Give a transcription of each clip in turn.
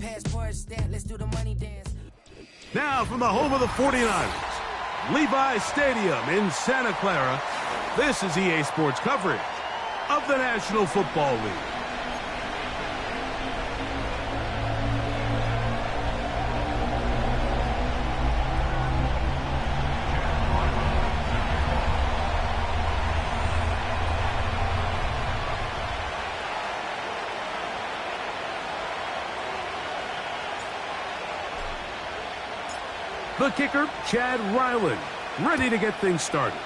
Passport stamp, let's do the money dance. Now from the home of the 49ers, Levi Stadium in Santa Clara, this is EA Sports coverage of the National Football League. The kicker, Chad Ryland, ready to get things started.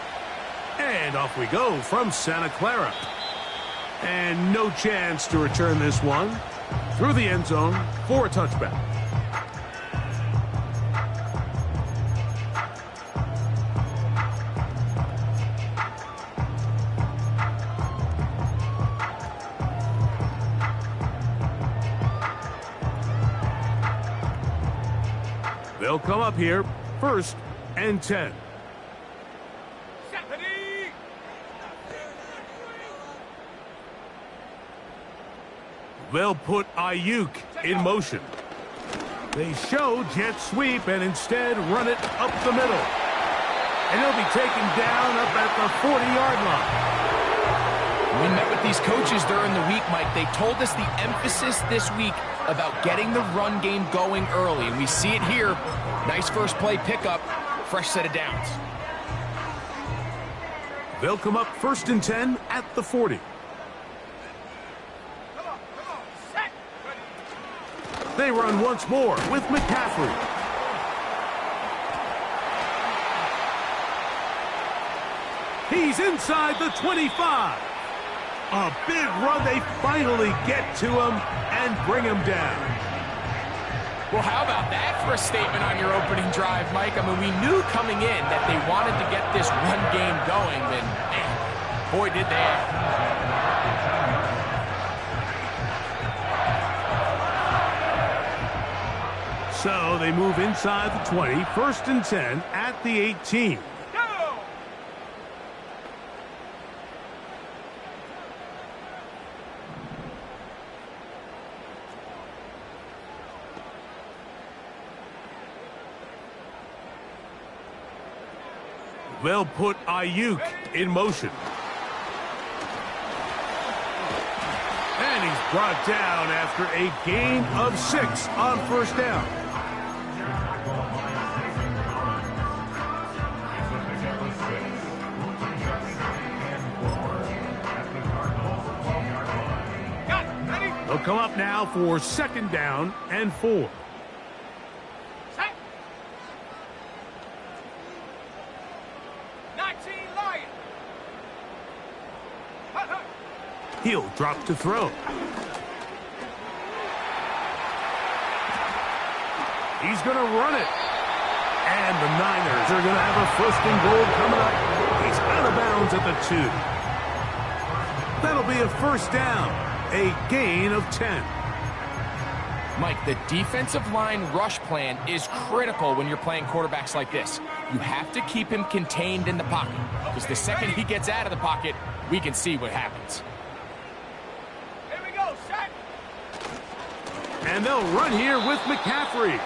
And off we go from Santa Clara. And no chance to return this one through the end zone for a touchback. They'll come up here, 1st and 10. They'll put Ayuk in motion. They show jet sweep and instead run it up the middle. And he'll be taken down up at the 40-yard line. We met with these coaches during the week, Mike. They told us the emphasis this week about getting the run game going early, and we see it here. Nice first play pickup, fresh set of downs. They'll come up 1st and 10 at the 40. They run once more with McCaffrey. He's inside the 25. A big run. They finally get to him and bring him down. Well, how about that for a statement on your opening drive, Mike? I mean, we knew coming in that they wanted to get this run game going, and man, boy, did they. So they move inside the 20, 1st and 10 at the 18. Go! They'll put Ayuk in motion. And he's brought down after a gain of 6 on 1st down. They'll come up now for 2nd down and 4. Set. 19 Lion. He'll drop to throw. He's going to run it. And the Niners are going to have a 1st and goal coming up. He's out of bounds at the 2. That'll be a 1st down. A gain of 10. Mike, the defensive line rush plan is critical when you're playing quarterbacks like this. You have to keep him contained in the pocket, because the second he gets out of the pocket, we can see what happens. Here we go, set. And they'll run here with McCaffrey.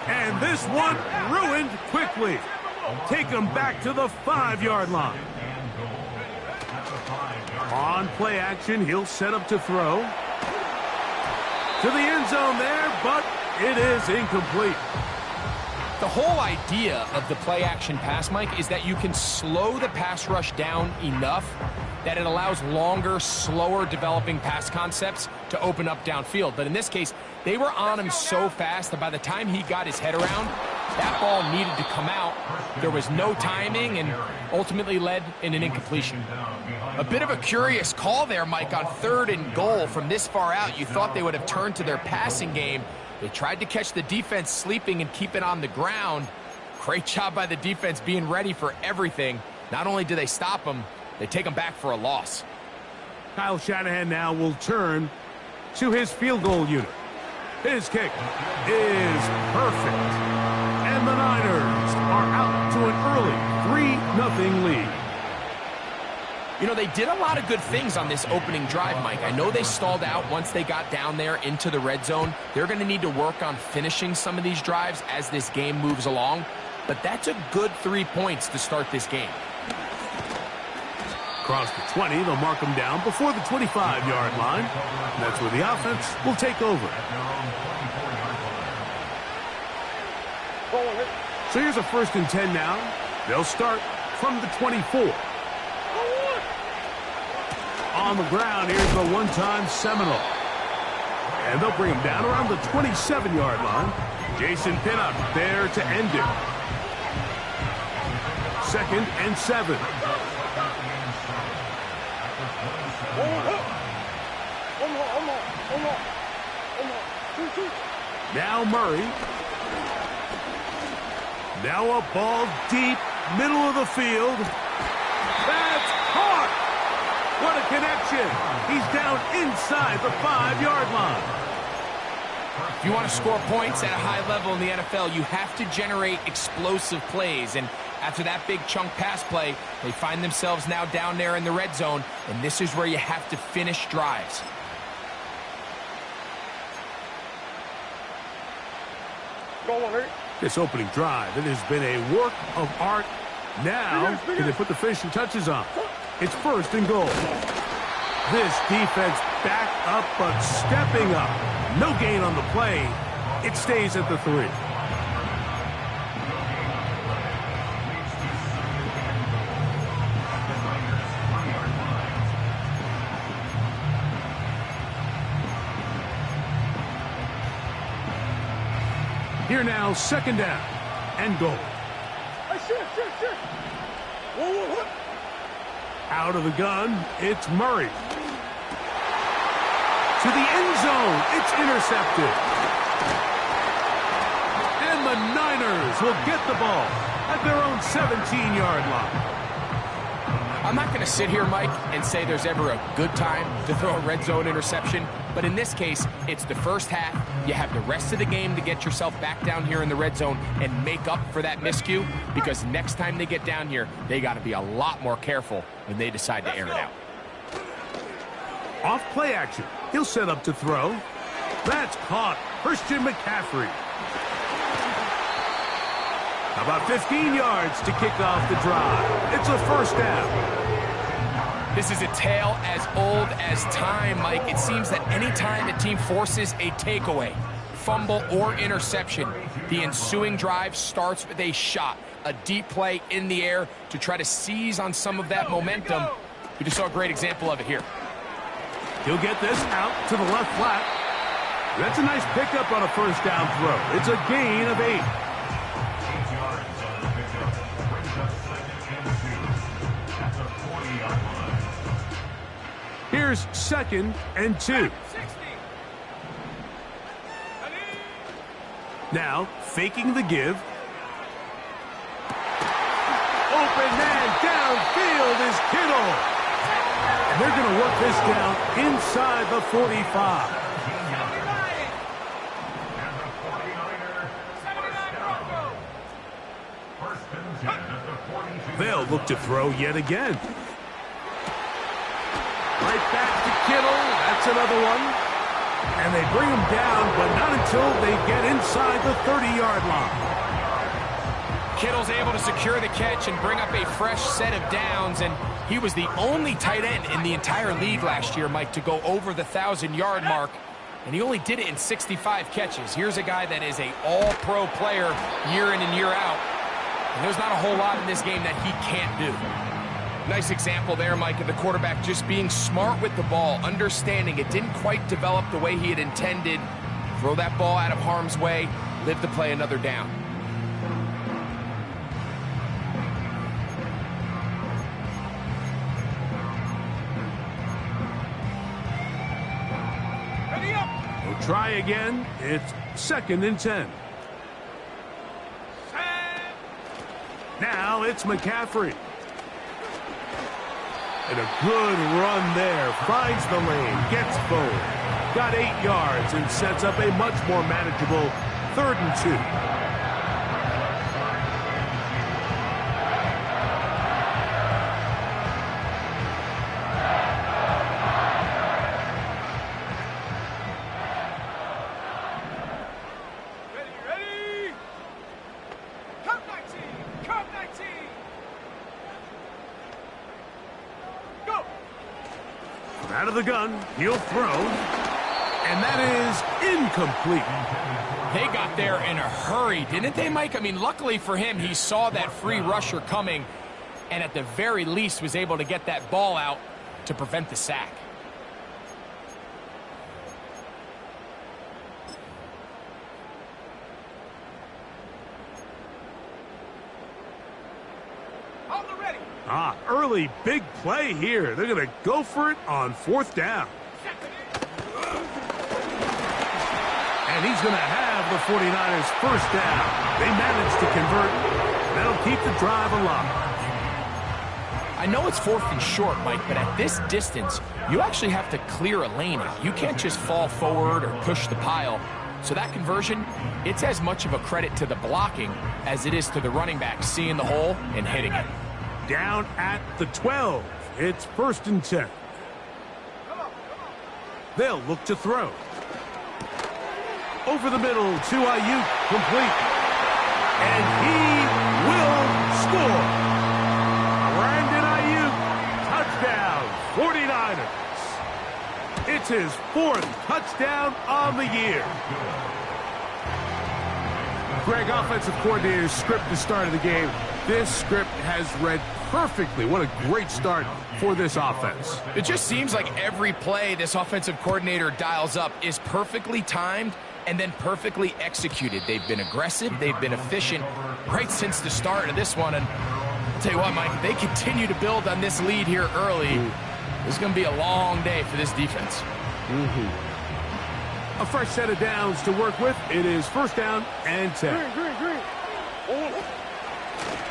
And this one ruined quickly. Take him back to the 5-yard line. On play action, he'll set up to throw. To the end zone there, but it is incomplete. The whole idea of the play action pass, Mike, is that you can slow the pass rush down enough that it allows longer, slower developing pass concepts to open up downfield. But in this case, they were on him so fast that by the time he got his head around, that ball needed to come out. There was no timing and ultimately led in an incompletion. A bit of a curious call there, Mike, on 3rd and goal from this far out. You thought they would have turned to their passing game. They tried to catch the defense sleeping and keep it on the ground. Great job by the defense being ready for everything. Not only do they stop them, they take them back for a loss. Kyle Shanahan now will turn to his field goal unit. His kick is perfect. And the Niners are out to an early 3-0 lead. You know, they did a lot of good things on this opening drive, Mike. I know they stalled out once they got down there into the red zone. They're going to need to work on finishing some of these drives as this game moves along. But that's a good 3 points to start this game. Across the 20, they'll mark them down before the 25-yard line. That's where the offense will take over. So here's a 1st and 10 now. They'll start from the 24. On the ground, here's the one-time Seminole. And they'll bring him down around the 27-yard line. Jason Pinnock there to end it. 2nd and 7. Now Murray. Now a ball deep, middle of the field. That's caught! What a connection! He's down inside the 5-yard line. If you want to score points at a high level in the NFL, you have to generate explosive plays. And after that big chunk pass play, they find themselves now down there in the red zone, and this is where you have to finish drives. This opening drive, it has been a work of art. Now, can they put the finishing touches on? It's 1st and goal. This defense back up, but stepping up. No gain on the play. It stays at the 3. Here now, 2nd down and goal. Out of the gun, it's Murray. To the end zone, it's intercepted. And the Niners will get the ball at their own 17-yard line. I'm not going to sit here, Mike, and say there's ever a good time to throw a red zone interception. But in this case, it's the first half. You have the rest of the game to get yourself back down here in the red zone and make up for that miscue, because next time they get down here, they got to be a lot more careful when they decide to air it out. Off play action. He'll set up to throw. That's caught. Christian McCaffrey. About 15 yards to kick off the drive. It's a 1st down. This is a tale as old as time, Mike. It seems that any time the team forces a takeaway, fumble, or interception, the ensuing drive starts with a shot, a deep play in the air to try to seize on some of that momentum. We just saw a great example of it here. He'll get this out to the left flat. That's a nice pickup on a 1st down throw. It's a gain of 8. Here's 2nd and 2. Now, faking the give. Open man downfield is Kittle. And they're going to work this down inside the 45. They'll look to throw yet again. Right back to Kittle. That's another one. And they bring him down, but not until they get inside the 30-yard line. Kittle's able to secure the catch and bring up a fresh set of downs, and he was the only tight end in the entire league last year, Mike, to go over the 1,000-yard mark, and he only did it in 65 catches. Here's a guy that is an all-pro player year in and year out, and there's not a whole lot in this game that he can't do. Nice example there, Mike, of the quarterback just being smart with the ball, understanding it didn't quite develop the way he had intended. Throw that ball out of harm's way, live to play another down. Ready up. We'll try again. It's 2nd and 10. Now it's McCaffrey. And a good run there. Finds the lane. Gets forward. Got 8 yards and sets up a much more manageable 3rd and 2. Out of the gun, he'll throw. And that is incomplete. They got there in a hurry, didn't they, Mike? I mean, luckily for him, he saw that free rusher coming and at the very least was able to get that ball out to prevent the sack. Early big play here. They're going to go for it on 4th down. And he's going to have the 49ers first down. They managed to convert. That'll keep the drive alive. I know it's 4th and short, Mike, but at this distance, you actually have to clear a lane. You can't just fall forward or push the pile. So that conversion, it's as much of a credit to the blocking as it is to the running back seeing the hole and hitting it. Down at the 12. It's 1st and 10. They'll look to throw. Over the middle to Ayuk, complete. And he will score. Brandon Ayuk, touchdown, 49ers. It's his 4th touchdown on the year. Greg, offensive coordinator's script the start of the game. This script has read perfectly. What a great start for this offense. It just seems like every play this offensive coordinator dials up is perfectly timed and then perfectly executed. They've been aggressive. They've been efficient right since the start of this one. And I'll tell you what, Mike, they continue to build on this lead here early. This is going to be a long day for this defense. A fresh set of downs to work with. It is 1st down and 10.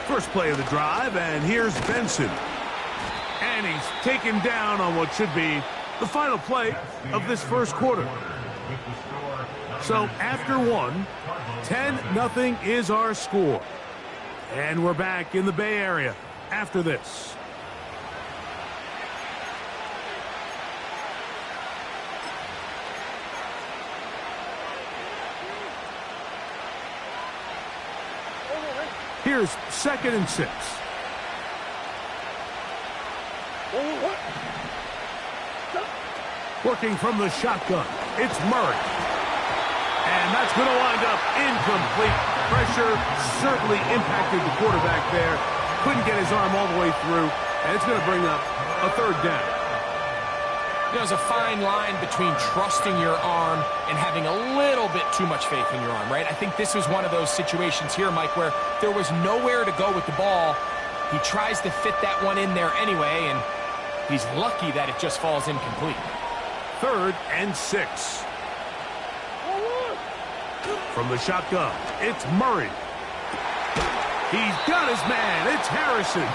First play of the drive, and here's Benson. And he's taken down on what should be the final play of this first quarter. So after 1, 10-0 is our score. And we're back in the Bay Area after this. Here's 2nd and 6. Working from the shotgun, it's Murray. And that's going to wind up incomplete. Pressure certainly impacted the quarterback there. Couldn't get his arm all the way through. And it's going to bring up a 3rd down. There's a fine line between trusting your arm and having a little bit too much faith in your arm, right? I think this was one of those situations here, Mike, where there was nowhere to go with the ball. He tries to fit that one in there anyway, and he's lucky that it just falls incomplete. 3rd and 6. From the shotgun, it's Murray. He's got his man. It's Harrison.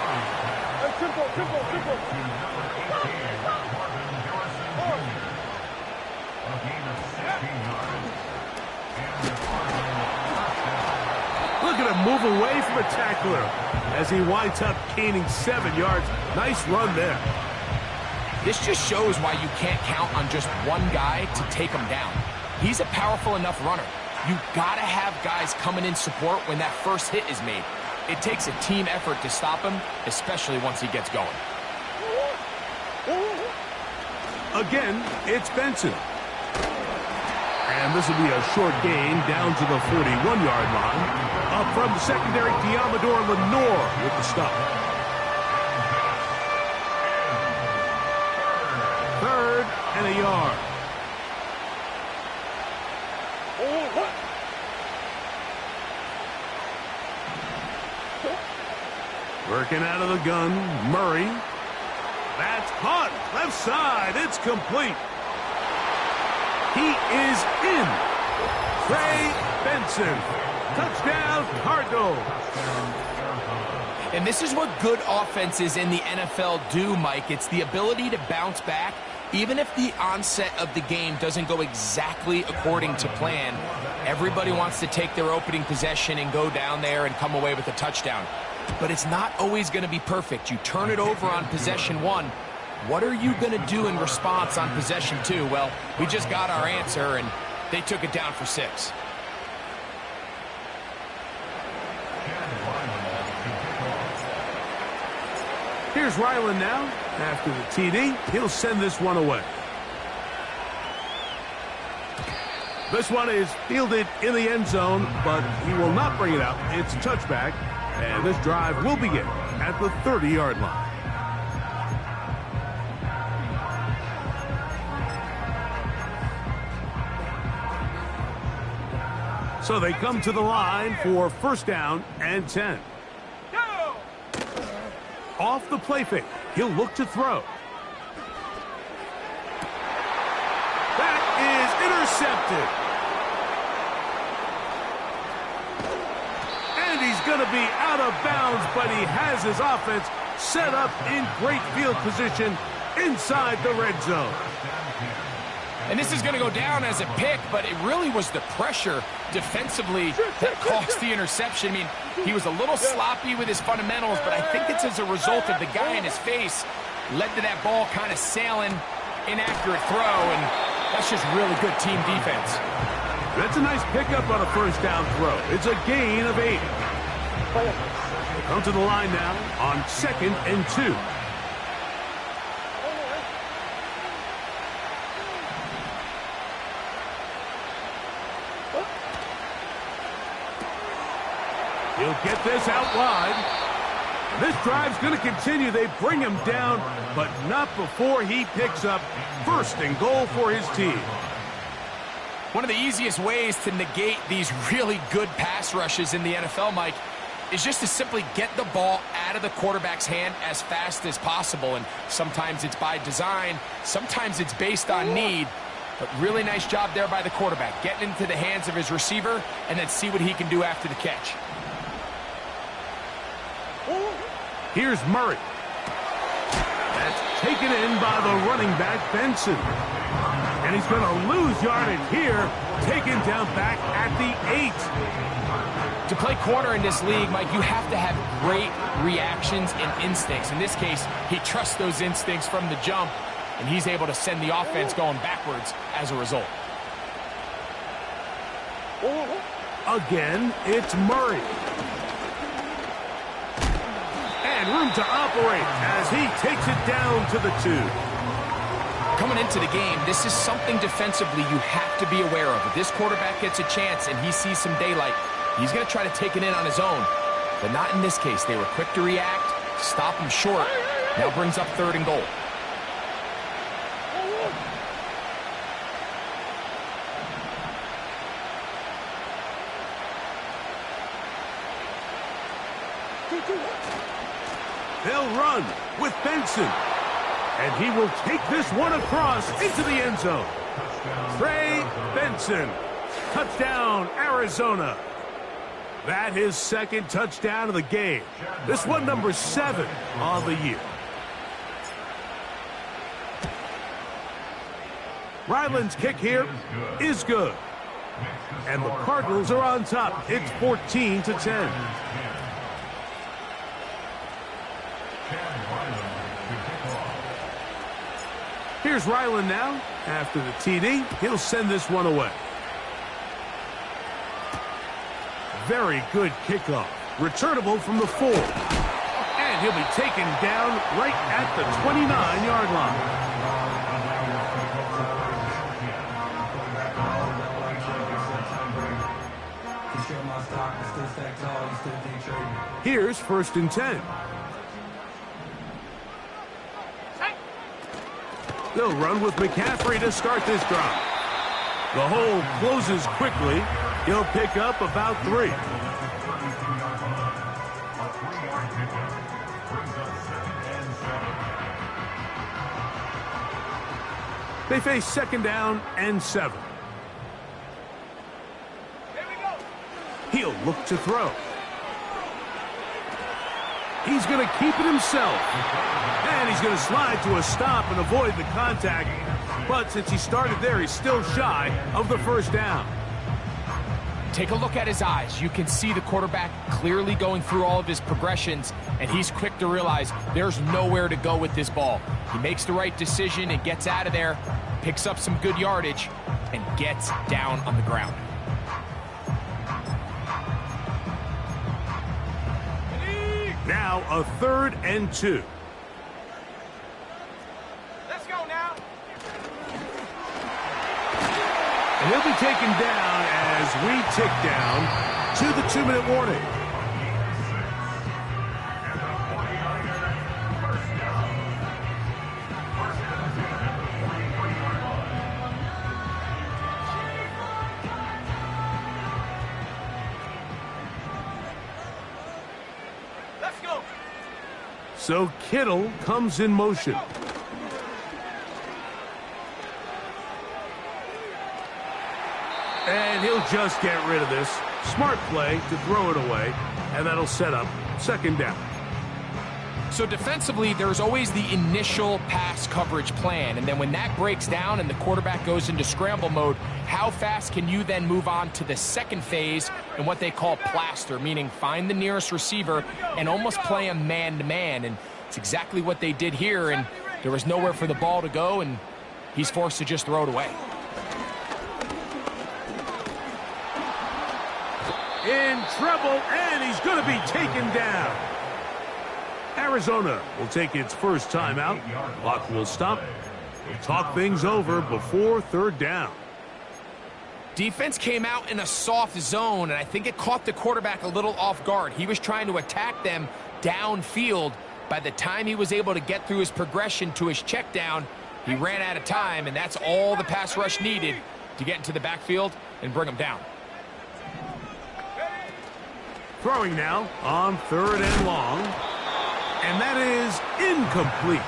Look at him move away from a tackler as he winds up gaining 7 yards. Nice run there. This just shows why you can't count on just one guy to take him down. He's a powerful enough runner. You gotta have guys coming in support when that first hit is made. It takes a team effort to stop him, especially once he gets going. Again, it's Benson. And this will be a short gain down to the 41-yard line. Up from the secondary, Diamador Lenore with the stop. 3rd and a yard. Working out of the gun, Murray. That's caught. Left side. It's complete. He is in. Trey Benson. Touchdown, Cardinals. And this is what good offenses in the NFL do, Mike. It's the ability to bounce back, even if the onset of the game doesn't go exactly according to plan. Everybody wants to take their opening possession and go down there and come away with a touchdown. But it's not always going to be perfect. You turn it over on possession 1. What are you going to do in response on possession 2? Well, we just got our answer, and they took it down for 6. Here's Ryland now. After the TD, he'll send this one away. This one is fielded in the end zone, but he will not bring it out. It's a touchback, and this drive will begin at the 30-yard line. So they come to the line for first down and 10. Go! Off the play fake, he'll look to throw. That is intercepted. And he's going to be out of bounds, but he has his offense set up in great field position inside the red zone. And this is going to go down as a pick, but it really was the pressure defensively that caused the interception. I mean, he was a little sloppy with his fundamentals, but I think it's as a result of the guy in his face led to that ball kind of sailing, inaccurate throw, and that's just really good team defense. That's a nice pickup on a first down throw. It's a gain of 8. Come to the line now on 2nd and 2. He'll get this out wide. This drive's going to continue. They bring him down, but not before he picks up first and goal for his team. One of the easiest ways to negate these really good pass rushes in the NFL, Mike, is just to simply get the ball out of the quarterback's hand as fast as possible. And sometimes it's by design, sometimes it's based on need. But really nice job there by the quarterback, getting into the hands of his receiver and then see what he can do after the catch. Here's Murray. That's taken in by the running back, Benson. And he's going to lose yardage here, taken down back at the 8. To play corner in this league, Mike, you have to have great reactions and instincts. In this case, he trusts those instincts from the jump, and he's able to send the offense going backwards as a result. Again, it's Murray. And room to operate as he takes it down to the 2. Coming into the game, this is something defensively you have to be aware of. If this quarterback gets a chance and he sees some daylight, he's going to try to take it in on his own. But not in this case. They were quick to react, stop him short. Now brings up 3rd and goal. They'll run with Benson. And he will take this one across into the end zone. Trey Benson. Touchdown, Arizona. That his 2nd touchdown of the game. This one number 7 on the year. Ryland's kick here is good. And the Cardinals are on top. It's 14-10. Here's Ryland now. After the TD, he'll send this one away. Very good kickoff. Returnable from the 4. And he'll be taken down right at the 29-yard line. Here's 1st and 10. They'll run with McCaffrey to start this drive. The hole closes quickly. He'll pick up about 3. They face 2nd down and 7. Here we go. He'll look to throw. He's going to keep it himself. And he's going to slide to a stop and avoid the contact. But since he started there, he's still shy of the first down. Take a look at his eyes. You can see the quarterback clearly going through all of his progressions, and he's quick to realize there's nowhere to go with this ball. He makes the right decision and gets out of there, picks up some good yardage, and gets down on the ground. Now a 3rd and 2. And he'll be taken down as we tick down to the 2-minute warning. Let's go. So Kittle comes in motion. And he'll just get rid of this. Smart play to throw it away, and that'll set up 2nd down. So defensively, there's always the initial pass coverage plan, and then when that breaks down and the quarterback goes into scramble mode, how fast can you then move on to the second phase in what they call plaster, meaning find the nearest receiver and almost play him man-to-man, and it's exactly what they did here, and there was nowhere for the ball to go, and he's forced to just throw it away. In trouble, and he's going to be taken down. Arizona will take its first timeout. Clock will stop. We'll talk things over before 3rd down. Defense came out in a soft zone, and I think it caught the quarterback a little off guard. He was trying to attack them downfield. By the time he was able to get through his progression to his check down, he ran out of time, and that's all the pass rush needed to get into the backfield and bring him down. Throwing now on 3rd and long. And that is incomplete.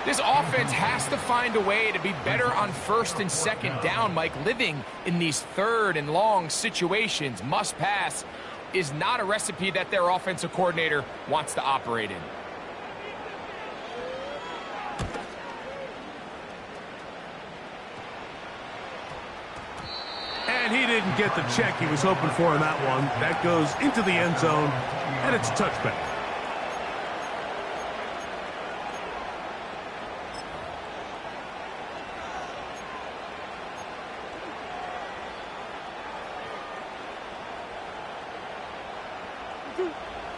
This offense has to find a way to be better on 1st and 2nd down, Mike. Living in these 3rd and long situations, must pass, is not a recipe that their offensive coordinator wants to operate in. And he didn't get the check he was hoping for in that one. That goes into the end zone, and it's a touchback.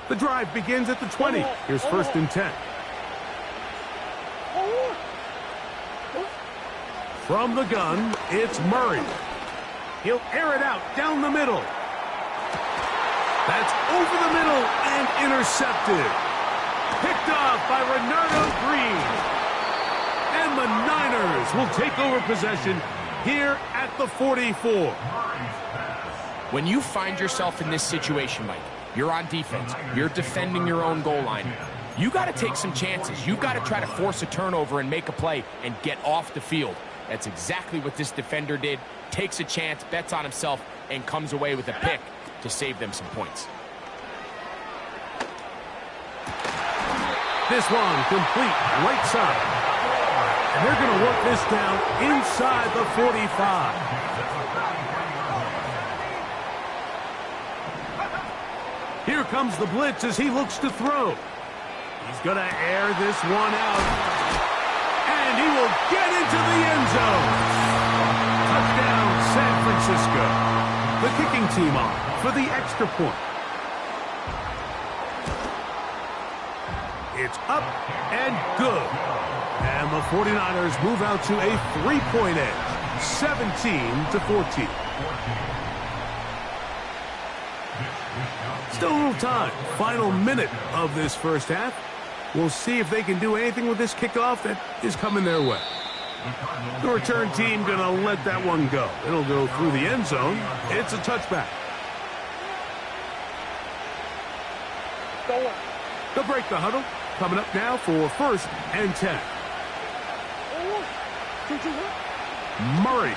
The drive begins at the 20. Here's 1st and 10. From the gun, it's Murray. He'll air it out down the middle. That's over the middle and intercepted. Picked off by Renardo Green. And the Niners will take over possession here at the 44. When you find yourself in this situation, Mike, you're on defense, you're defending your own goal line, you got to take some chances. You've got to try to force a turnover and make a play and get off the field. That's exactly what this defender did. Takes a chance, bets on himself, and comes away with a pick to save them some points. This one complete right side. And they're going to work this down inside the 45. Here comes the blitz as he looks to throw. He's going to air this one out. And he will get into the end zone. Touchdown, San Francisco. The kicking team on for the extra point. It's up and good. And the 49ers move out to a 3-point edge, 17-14. Still a little time. Final minute of this first half. We'll see if they can do anything with this kickoff that is coming their way. The return team going to let that one go. It'll go through the end zone. It's a touchback. They'll break the huddle. Coming up now for 1st and 10. Murray.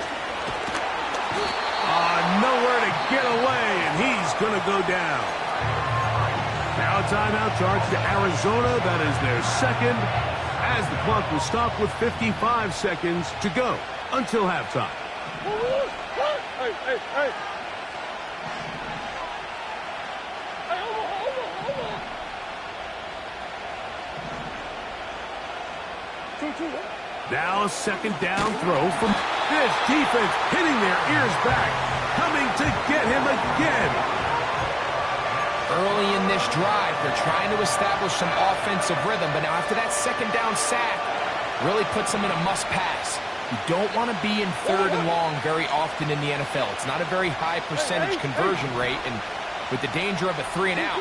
Nowhere to get away, and he's going to go down. Now a timeout charge to Arizona. That is their second, as the clock will stop with 55 seconds to go until halftime. Now a 2nd down throw from this defense hitting their ears back, coming to get him again. Early in this drive, they're trying to establish some offensive rhythm, but now after that 2nd down sack, really puts them in a must-pass. You don't want to be in 3rd and long very often in the NFL. It's not a very high percentage conversion rate, and with the danger of a 3 and out,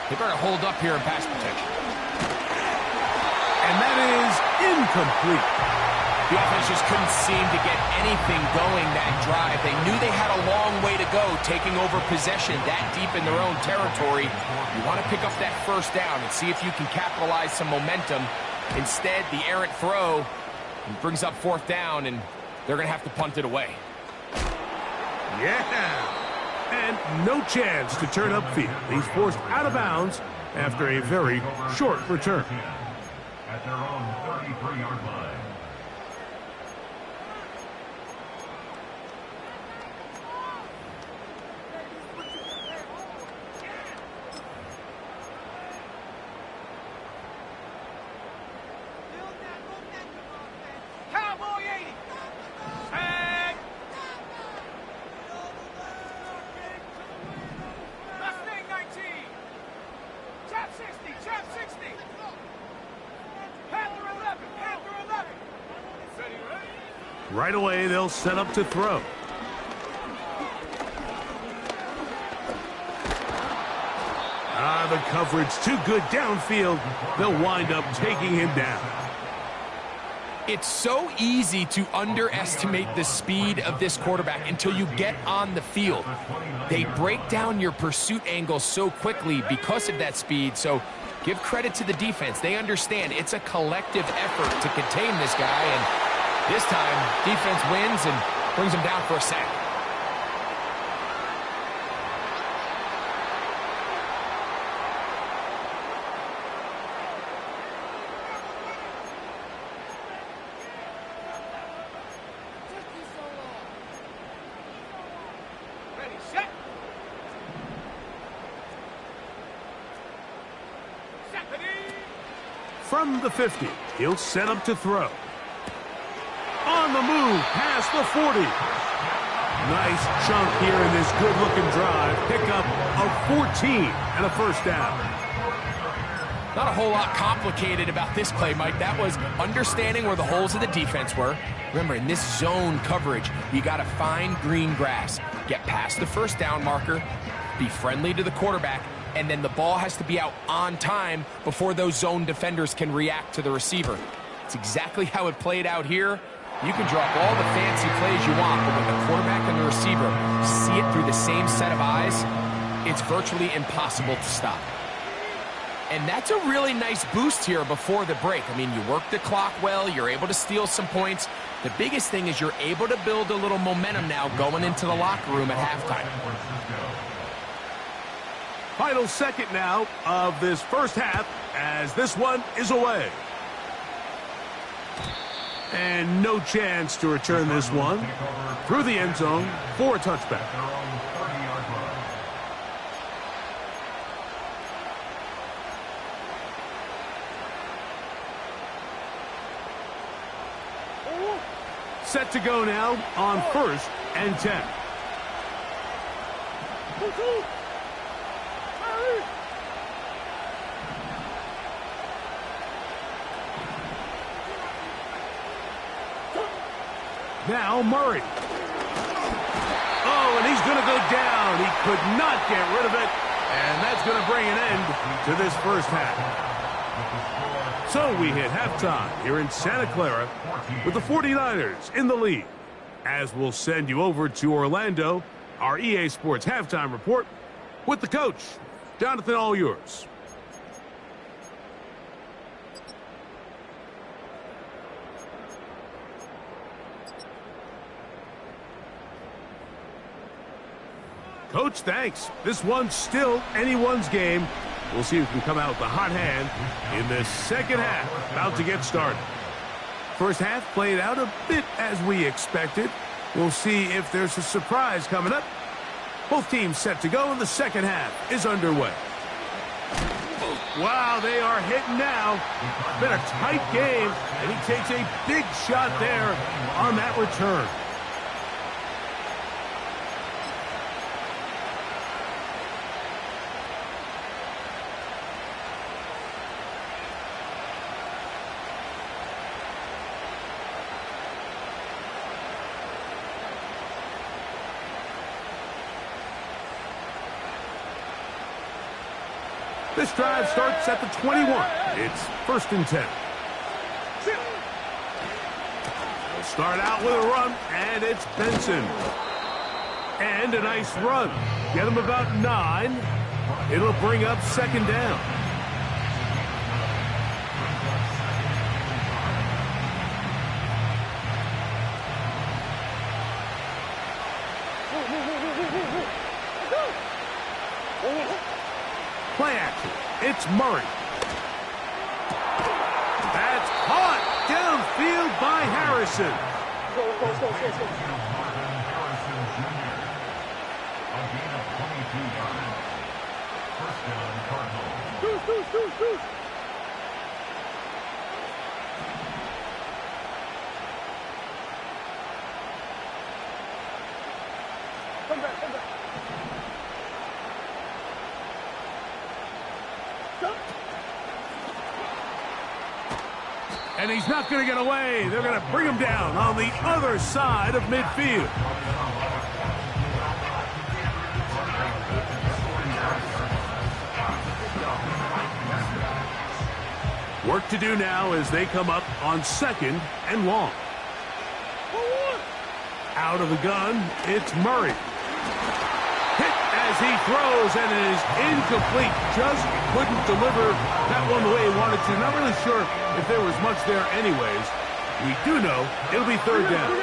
they better hold up here in pass protection. And that is incomplete. The offense just couldn't seem to get anything going that drive. They knew they had a long way to go, taking over possession that deep in their own territory. You want to pick up that 1st down and see if you can capitalize some momentum. Instead, the errant throw brings up 4th down, and they're going to have to punt it away. Yeah. And no chance to turn upfield. He's forced out of bounds after a very short return. At their own 33-yard line. Cowboy 80. And Mustang 19. Chap 60. Chap 60. Panther 11. Panther 11. Ready, ready? Right away, they'll set up to throw. The coverage too good downfield. They'll wind up taking him down. It's so easy to underestimate the speed of this quarterback until you get on the field. They break down your pursuit angle so quickly because of that speed, so give credit to the defense. They understand it's a collective effort to contain this guy, and this time, defense wins and brings him down for a sack. Ready, set. Stephanie. From the 50, he'll set up to throw. On the move, past the 40. Nice chunk here in this good-looking drive. Pick up of 14 and a 1st down. Not a whole lot complicated about this play, Mike. That was understanding where the holes of the defense were. Remember, in this zone coverage, you got to find green grass, get past the 1st down marker, be friendly to the quarterback, and then the ball has to be out on time before those zone defenders can react to the receiver. It's exactly how it played out here. You can drop all the fancy plays you want, but when the quarterback and the receiver see it through the same set of eyes, it's virtually impossible to stop. And that's a really nice boost here before the break. I mean, you work the clock well, you're able to steal some points. The biggest thing is you're able to build a little momentum now going into the locker room at halftime. Final second now of this 1st half as this one is away. And no chance to return this one through the end zone for a touchback. Set to go now on 1st and 10. Now Murray. Oh, and he's going to go down. He could not get rid of it. And that's going to bring an end to this 1st half. So we hit halftime here in Santa Clara with the 49ers in the lead. As we'll send you over to Orlando, our EA Sports halftime report with the coach. Jonathan, all yours. Coach, thanks. This one's still anyone's game. We'll see who can come out with the hot hand in this 2nd half. About to get started. 1st half played out a bit as we expected. We'll see if there's a surprise coming up. Both teams set to go, and the 2nd half is underway. Wow, they are hitting now. Been a tight game, and he takes a big shot there on that return. This drive starts at the 21. It's 1st and 10. They'll start out with a run, and it's Benson. And a nice run. Get him about 9. It'll bring up 2nd down. Play action. It's Murray. That's caught downfield by Harrison. Marvin Harrison Jr. A gain of 22 yards. 1st down, Cardinals. Come back. And he's not going to get away. They're going to bring him down on the other side of midfield. Work to do now as they come up on 2nd and long. Out of the gun, it's Murray. Hit as he throws, and it is incomplete. Just couldn't deliver that one the way he wanted to. Not really sure if there was much there anyways. We do know it'll be 3rd down.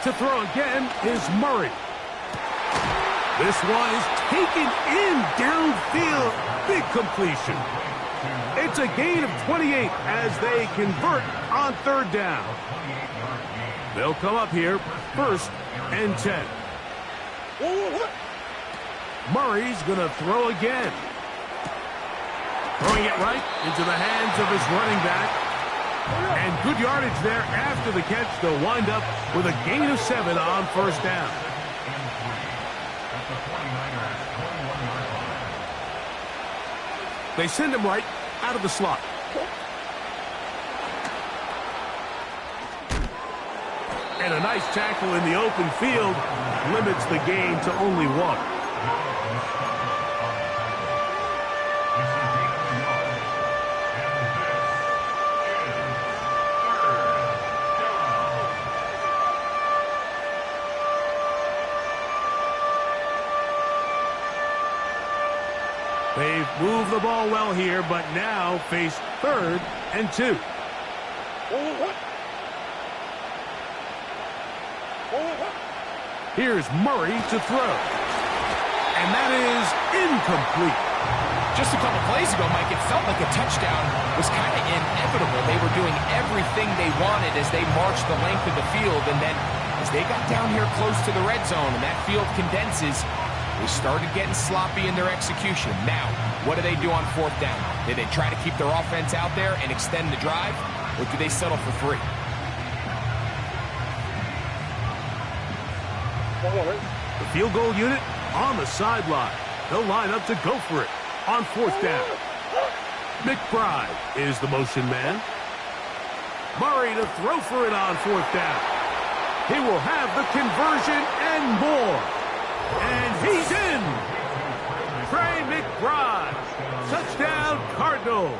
To throw again is Murray. This one is taken in downfield. Big completion. It's a gain of 28 as they convert on 3rd down. They'll come up here 1st and 10. Murray's going to throw again. Throwing it right into the hands of his running back. And good yardage there after the catch. They'll wind up with a gain of 7 on 1st down. They send him right out of the slot. And a nice tackle in the open field limits the gain to only 1. They've moved the ball well here, but now face 3rd and 2. Here's Murray to throw. And that is incomplete. Just a couple plays ago, Mike, it felt like a touchdown was kind of inevitable. They were doing everything they wanted as they marched the length of the field, and then as they got down here close to the red zone and that field condenses, they started getting sloppy in their execution. Now, what do they do on 4th down? Do they try to keep their offense out there and extend the drive, or do they settle for 3? The field goal unit on the sideline. They'll line up to go for it on 4th down. McBride is the motion man. Murray to throw for it on 4th down. He will have the conversion and more. And he's in. Trey McBride. Touchdown, Cardinals.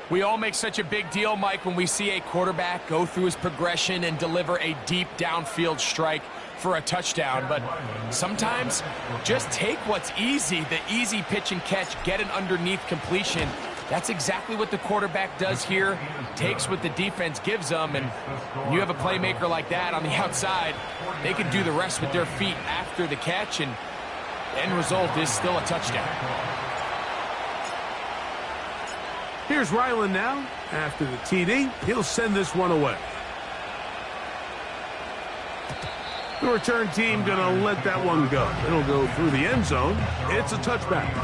We all make such a big deal, Mike, when we see a quarterback go through his progression and deliver a deep downfield strike for a touchdown. But sometimes just take what's easy, the easy pitch and catch, get an underneath completion. That's exactly what the quarterback does here, takes what the defense gives them, and when you have a playmaker like that on the outside, they can do the rest with their feet after the catch, and the end result is still a touchdown. Here's Ryland now. After the TD, he'll send this one away. The return team going to let that one go. It'll go through the end zone. It's a touchback.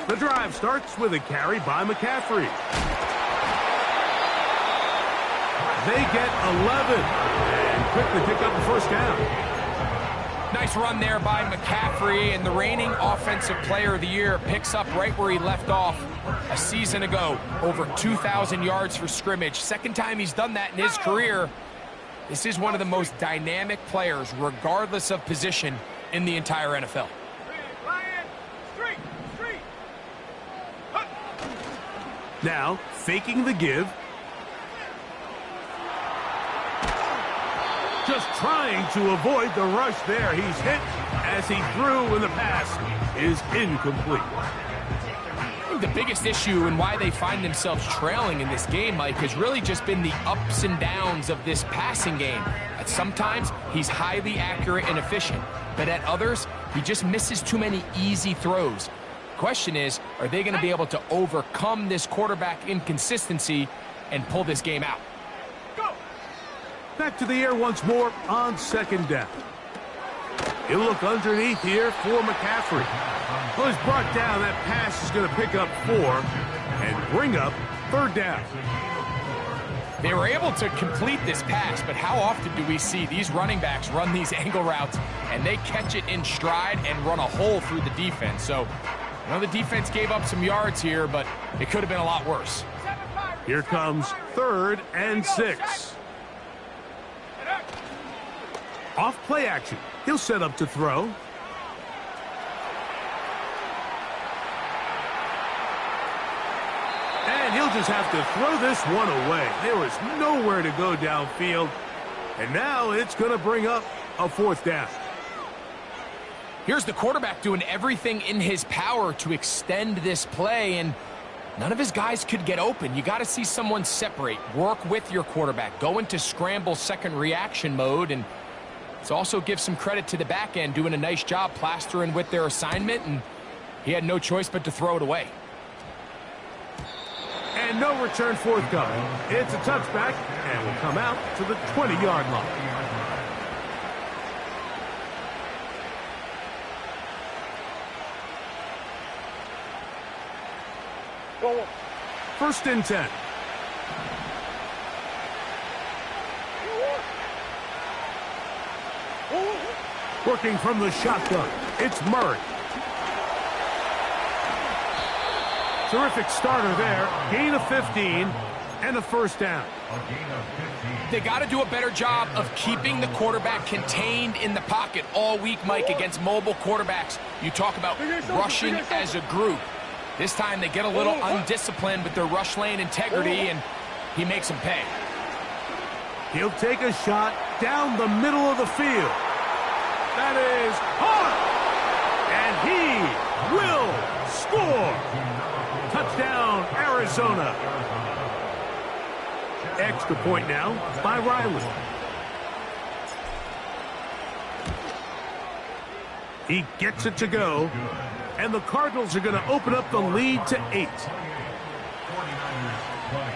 The drive starts with a carry by McCaffrey. They get 11 and quickly pick up the 1st down. Nice run there by McCaffrey, and the reigning Offensive Player of the Year picks up right where he left off a season ago. Over 2,000 yards for scrimmage. Second time he's done that in his career. This is one of the most dynamic players, regardless of position, in the entire NFL. Now, faking the give. Just trying to avoid the rush there. He's hit as he threw when the pass is incomplete. I think the biggest issue and why they find themselves trailing in this game, Mike, has really just been the ups and downs of this passing game. At sometimes, he's highly accurate and efficient, but at others, he just misses too many easy throws. The question is, are they going to be able to overcome this quarterback inconsistency and pull this game out? Back to the air once more on second down. He'll look underneath here for McCaffrey. Well, he's brought down. That pass is going to pick up 4 and bring up third down. They were able to complete this pass, but how often do we see these running backs run these angle routes and they catch it in stride and run a hole through the defense? So, I know the defense gave up some yards here, but it could have been a lot worse. Here comes 3rd and 6. Off play action. He'll set up to throw. And he'll just have to throw this one away. There was nowhere to go downfield. And now it's going to bring up a 4th down. Here's the quarterback doing everything in his power to extend this play, and none of his guys could get open. You got to see someone separate, work with your quarterback, go into scramble second reaction mode, and let's also give some credit to the back end doing a nice job plastering with their assignment, and he had no choice but to throw it away. And no return forthcoming. It's a touchback and will come out to the 20-yard line. First and 10. Working from the shotgun, it's Murray. Terrific starter there. Gain of 15 and a first down. They got to do a better job of keeping the quarterback contained in the pocket all week, Mike, against mobile quarterbacks. You talk about rushing as a group. This time they get a little undisciplined with their rush lane integrity, and he makes them pay. He'll take a shot down the middle of the field. That is hard. And he will score. Touchdown, Arizona. Extra point now by Riley. He gets it to go. And the Cardinals are going to open up the lead to 8. 49ers 20.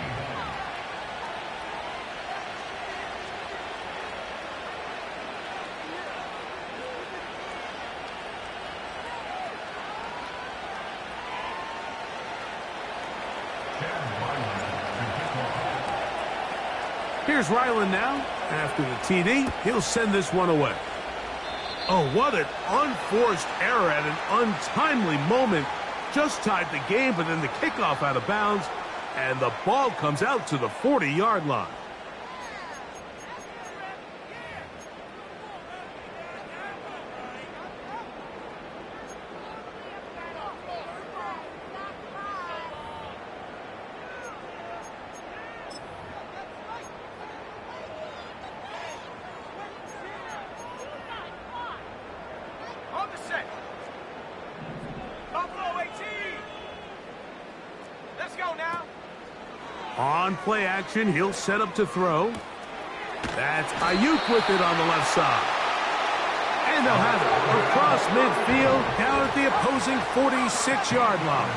Here's Ryland now. After the TD, he'll send this one away. Oh, what an unforced error at an untimely moment. Just tied the game, but then the kickoff out of bounds, and the ball comes out to the 40-yard line. On play action, he'll set up to throw. That's Ayuk with it on the left side. And they'll have it across midfield down at the opposing 46-yard line.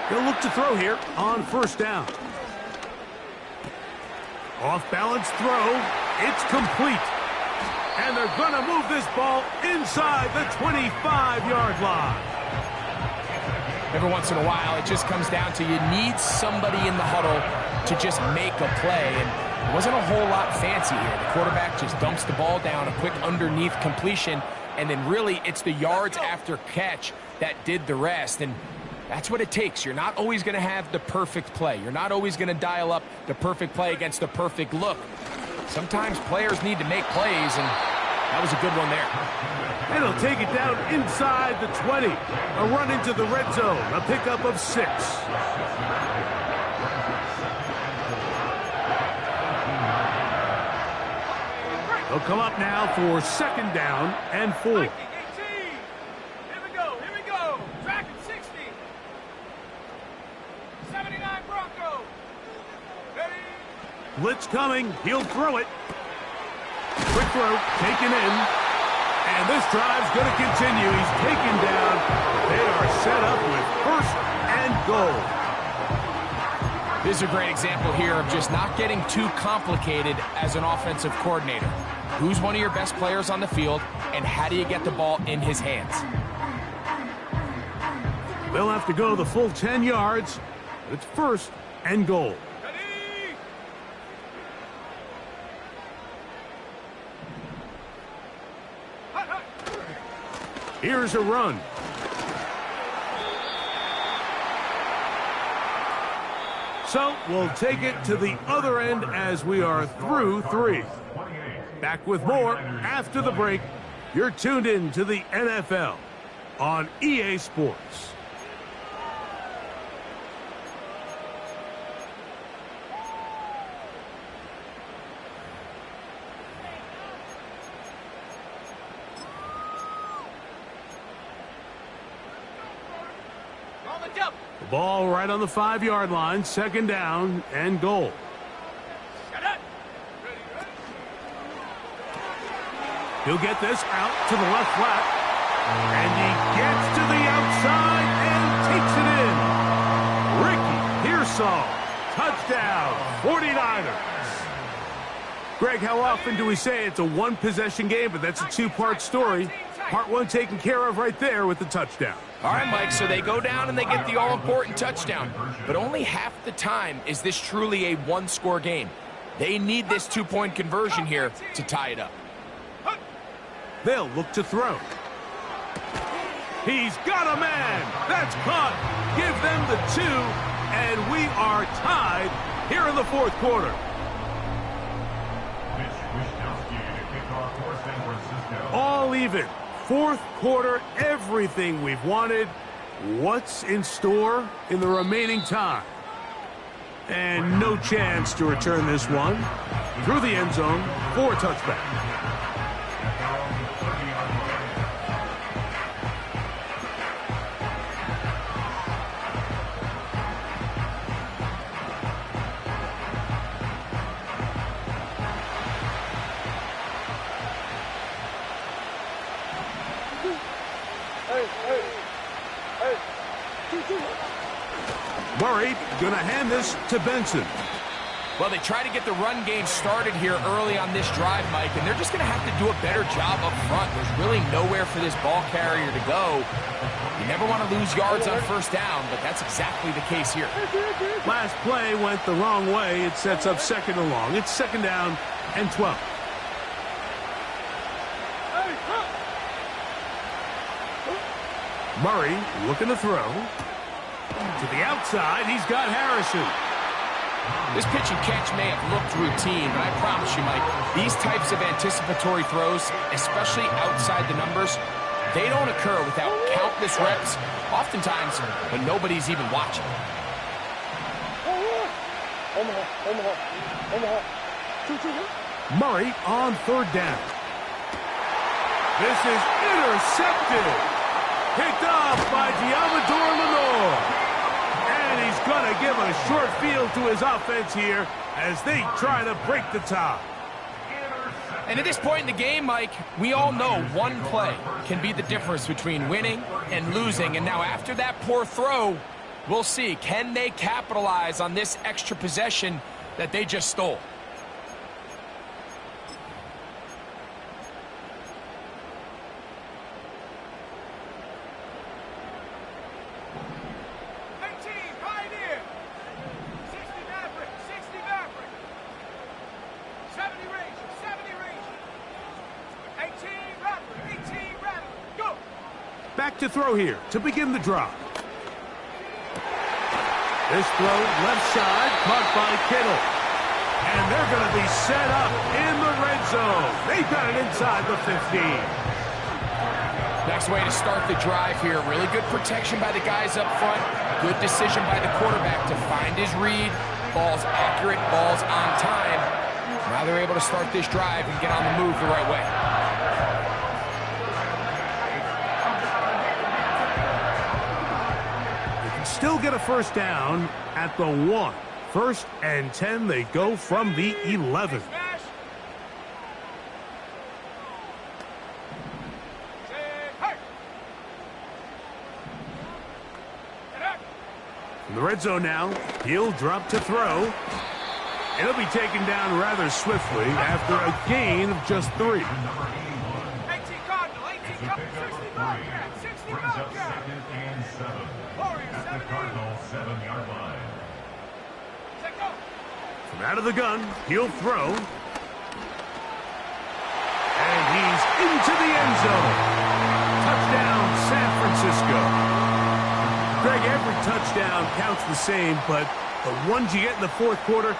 He'll look to throw here on first down. Off-balance throw. It's complete. And they're going to move this ball inside the 25-yard line. Every once in a while, it just comes down to you need somebody in the huddle to just make a play. And wasn't a whole lot fancy here. The quarterback just dumps the ball down, a quick underneath completion, and then really it's the yards after catch that did the rest. And that's what it takes. You're not always going to have the perfect play. You're not always going to dial up the perfect play against the perfect look. Sometimes players need to make plays, and that was a good one there. And he'll take it down inside the 20. A run into the red zone, a pickup of 6. They'll come up now for 2nd down and 4. Here we go. Track at 60. 79 Broncos. Ready? Blitz coming. He'll throw it. Quick throw, taken in. And this drive's going to continue. He's taken down. They are set up with 1st and goal. This is a great example here of just not getting too complicated as an offensive coordinator. Who's one of your best players on the field, and how do you get the ball in his hands? They'll have to go the full 10 yards. It's 1st and goal. Ready? Hut, hut. Here's a run. So we'll take it to the other end as we are through 3. Back with more after the break. You're tuned in to the NFL on EA Sports. On the double. The ball right on the 5-yard line, 2nd down and goal. Shut up. Ready? He'll get this out to the left flat. And he gets to the outside and takes it in. Ricky Pearsall, touchdown, 49ers. Greg, how often do we say it's a one-possession game, but that's a 2-part story? Part 1 taken care of right there with the touchdown. All right, Mike, so they go down and they get the all-important touchdown. But only half the time is this truly a one-score game. They need this 2-point conversion here to tie it up. They'll look to throw. He's got a man. That's caught. Give them the 2, and we are tied here in the 4th quarter. Mitch Wishnowsky to kick off for San Francisco. All even. 4th quarter, everything we've wanted. What's in store in the remaining time? And no chance to return this one. Through the end zone for a touchback. Murray going to hand this to Benson. Well, they try to get the run game started here early on this drive, Mike, and they're just going to have to do a better job up front. There's really nowhere for this ball carrier to go. You never want to lose yards on 1st down, but that's exactly the case here. Last play went the wrong way. It sets up 2nd and long. It's 2nd down and 12. Murray looking to throw. To the outside, he's got Harrison. This pitch and catch may have looked routine, but I promise you, Mike, these types of anticipatory throws, especially outside the numbers, they don't occur without countless reps, oftentimes when nobody's even watching. Murray on 3rd down. This is intercepted. Picked off by Diamador Lenore. And he's going to give a short field to his offense here as they try to break the tie. And at this point in the game, Mike, we all know one play can be the difference between winning and losing. And now after that poor throw, we'll see, can they capitalize on this extra possession that they just stole? Back to throw here to begin the drive. This throw left side, caught by Kittle. And they're going to be set up in the red zone. They've got it inside the 15. Next way to start the drive here. Really good protection by the guys up front. Good decision by the quarterback to find his read. Ball's accurate, ball's on time. Now they're able to start this drive and get on the move the right way. They can still get a first down at the 1. 1st and 10, they go from the 11. In the red zone now, he'll drop to throw. It'll be taken down rather swiftly after a gain of just 3. 18 Cardinal, 18 Cardinal, 65 Brings up 2nd and 7. At the Cardinal 7-yard line. From out of the gun, he'll throw. And he's into the end zone. Touchdown, San Francisco. Greg, every touchdown counts the same, but the ones you get in the 4th quarter,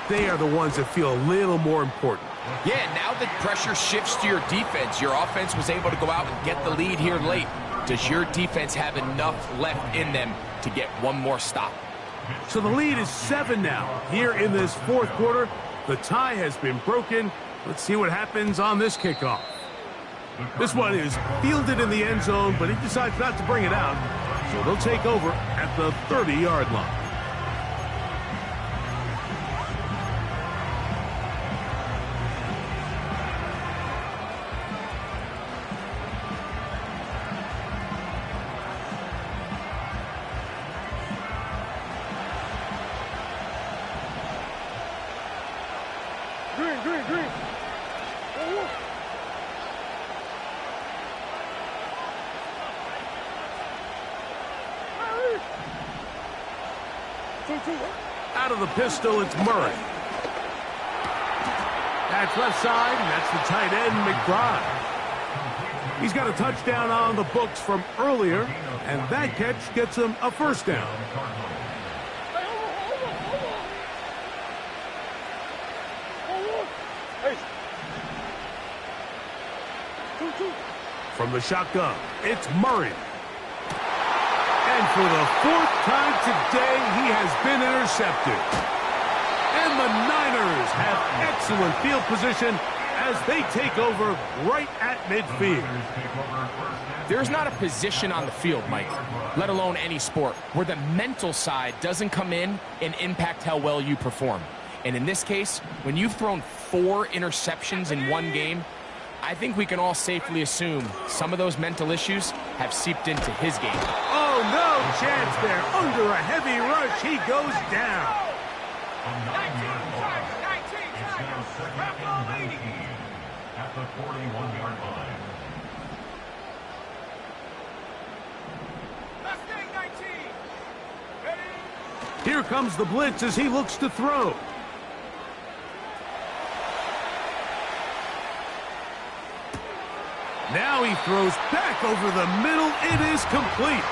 they are the ones that feel a little more important. Yeah, now the pressure shifts to your defense. Your offense was able to go out and get the lead here late. Does your defense have enough left in them to get one more stop? So the lead is 7 now. Here in this 4th quarter, the tie has been broken. Let's see what happens on this kickoff. This one is fielded in the end zone, but he decides not to bring it out. So they'll take over at the 30-yard line. Green. Out of the pistol, it's Murray. That's left side, and that's the tight end, McBride. He's got a touchdown on the books from earlier, and that catch gets him a first down. From the shotgun, it's Murray. And for the 4th time today, he has been intercepted. And the Niners have excellent field position as they take over right at midfield. There's not a position on the field, Mike, let alone any sport, where the mental side doesn't come in and impact how well you perform. And in this case, when you've thrown 4 interceptions in one game, I think we can all safely assume some of those mental issues have seeped into his game. Oh, no chance there. Under a heavy rush, he goes down. 19, It's now 2nd and 19 at the 41-yard line. Mustang 19. Ready? Here comes the blitz as he looks to throw. Now he throws back over the middle. It is complete.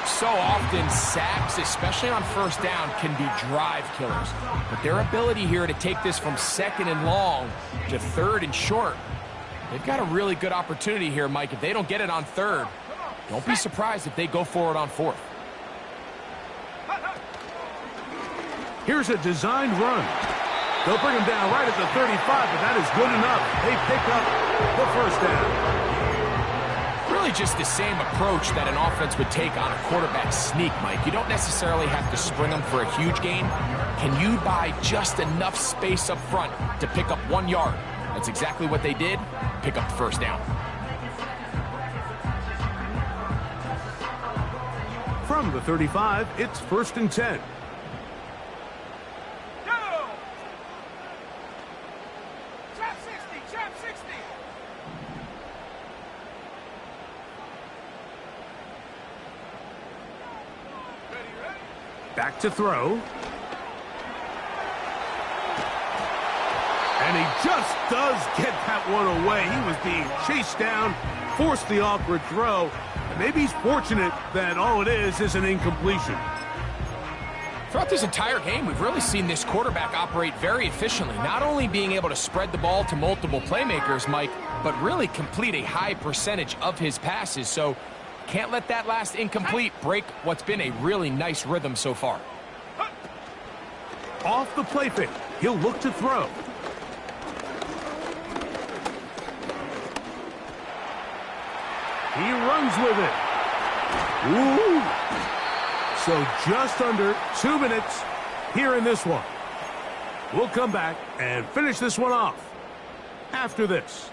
So often, sacks, especially on first down, can be drive killers. But their ability here to take this from 2nd and long to 3rd and short, they've got a really good opportunity here, Mike. If they don't get it on 3rd, don't be surprised if they go for it on 4th. Here's a designed run. They'll bring him down right at the 35, but that is good enough. They pick up the first down. Really just the same approach that an offense would take on a quarterback sneak, Mike. You don't necessarily have to spring them for a huge gain. Can you buy just enough space up front to pick up 1 yard? That's exactly what they did. Pick up the first down. From the 35, it's 1st and 10. Back to throw. And And he just does get that one away. He was being chased down, forced the awkward throw. And maybe he's fortunate that all it is an incompletion. Throughout this entire game, we've really seen this quarterback operate very efficiently, not only being able to spread the ball to multiple playmakers, Mike, but really complete a high percentage of his passes. So can't let that last incomplete break what's been a really nice rhythm so far. Off the play fake, he'll look to throw. He runs with it. Ooh. So just under 2 minutes here in this one. We'll come back and finish this one off after this.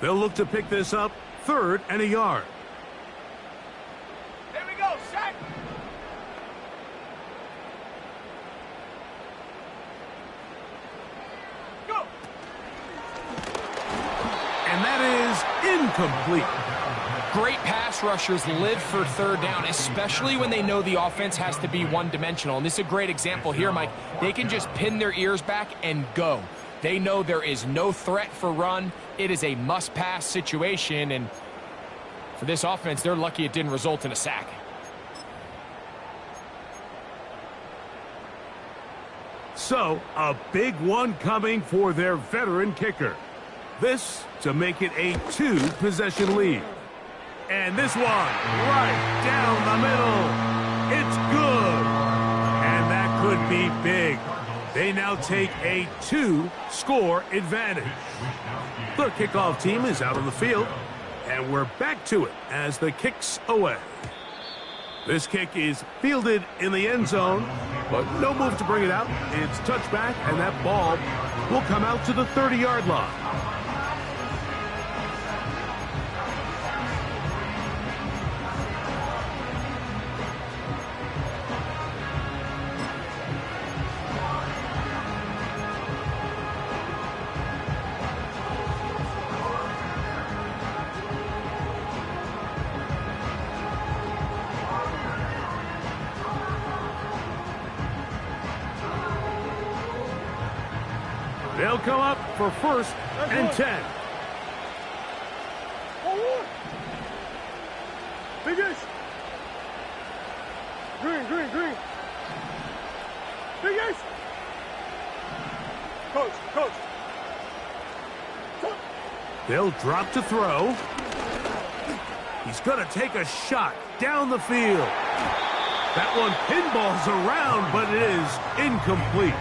They'll look to pick this up, 3rd and a yard. There we go, sack. Go. And that is incomplete. Great pass rushers live for 3rd down, especially when they know the offense has to be one-dimensional. And this is a great example here, Mike. They can just pin their ears back and go. They know there is no threat for run. It is a must-pass situation, and for this offense, they're lucky it didn't result in a sack. So, a big one coming for their veteran kicker. This to make it a 2-possession lead. And this one, right down the middle. It's good. And that could be big. They now take a 2-score advantage. The kickoff team is out on the field, and we're back to it as the kick's away. This kick is fielded in the end zone, but no move to bring it out. It's touchback, and that ball will come out to the 30-yard line. They'll come up for 1st and 10. Biggest. Green. Biggest. Coach. They'll drop to throw. He's going to take a shot down the field. That one pinballs around, but it is incomplete.